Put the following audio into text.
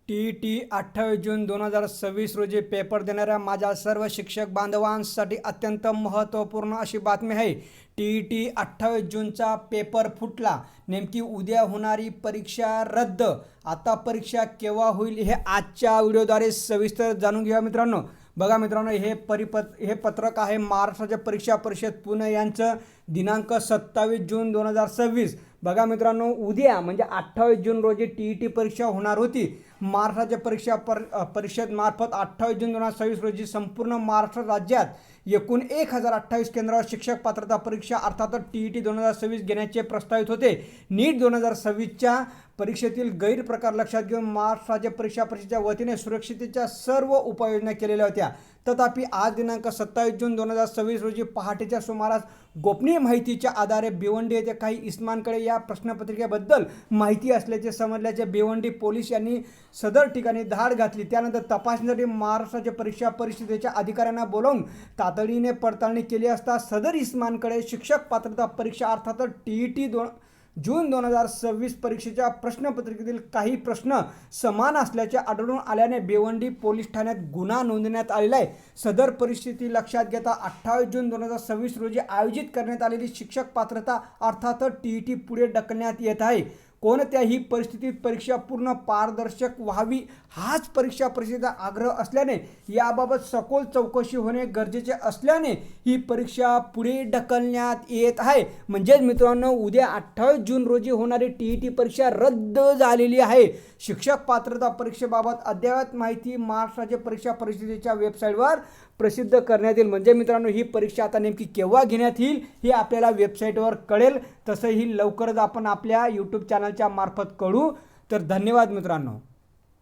TET 28 जून 2026 रोजी paper देणाऱ्या माझ्या सर्व शिक्षक बांधवांसाठी अत्यंत महत्त्वपूर्ण अशी बातमी आहे। TET 28 जूनचा पेपर फुटला, नेमकी उद्या होणारी परीक्षा रद्द। आता परीक्षा केव्हा होईल हे आजच्या व्हिडिओद्वारे सविस्तर जाणून घेऊया मित्रांनो। बघा मित्रांनो, हे पत्रक आहे महाराष्ट्र परीक्षा परिषद पुणे यांचं, दिनांक 27 जून 2026। बघा मित्रांनो, उद्या म्हणजे 28 जून रोजी TET परीक्षा होणार होती। महाराष्ट्र परीक्षा परिषद मार्फत 28 जून 2026 रोजी संपूर्ण महाराष्ट्र राज्यात एकूण 1028 केंद्रावर शिक्षक पात्रता परीक्षा अर्थात TET 2026 घेण्याचे प्रस्तावित होते। नीट 2026च्या परीक्षेतील गैरप्रकार लक्षात घेऊन महाराष्ट्र राज्य परीक्षा परिषदेच्या वतीने सुरक्षिततेच्या सर्व उपाययोजना केलेल्या होत्या। तथापि आज दिनांक 27 जून 2026 रोजी पहाटेच्या सुमारास गोपनीय माहितीच्या आधारे भिवंडी येथे काही इस्मांकडे या प्रश्नपत्रिकेबद्दल माहिती असल्याचे समजल्याचे भिवंडी पोलीस यांनी सदर ठिकाणी धाड घातली। त्यानंतर तपासणीसाठी महाराष्ट्र राज्य परीक्षा परिषदेच्या अधिकाऱ्यांना बोलावून तातडीने पडताळणी केली असता सदर इस्मांकडे शिक्षक पात्रता परीक्षा अर्थात TET जून 2026 परीक्षेच्या प्रश्नपत्रिकेतील काही प्रश्न समान असल्याचे आढळून आल्याने भिवंडी पोलीस ठाण्यात गुन्हा नोंदवण्यात आलेला आहे। सदर परिस्थिती लक्षात घेता 28 जून 2026 रोजी आयोजित करण्यात आलेली शिक्षक पात्रता अर्थात TET पुढे ढकलण्यात येत आहे। कोणत्याही परिस्थितीत परीक्षा पूर्ण पारदर्शक व्हावी हाच परीक्षा परिषदेचा आग्रह असल्याने याबाबत सखोल चौकशी होणे गरजेचे असल्याने ही परीक्षा पुढे ढकलण्यात येत आहे। म्हणजे मित्रांनो, उद्या 28 जून रोजी होणारी TET परीक्षा रद्द झालेली आहे। शिक्षक पात्रता परीक्षेबाबत अद्ययावत माहिती महाराष्ट्र राज्य परीक्षा परिषदेच्या वेबसाईटवर प्रसिद्ध करण्यात येईल। म्हणजे मित्रांनो, ही परीक्षा आता नेमकी केव्हा घेण्यात येईल हे आपल्याला वेबसाईटवर कळेल। तसंही लवकरच आपण आपल्या YouTube चॅनलच्या मार्फत कळू। तर धन्यवाद मित्रांनो।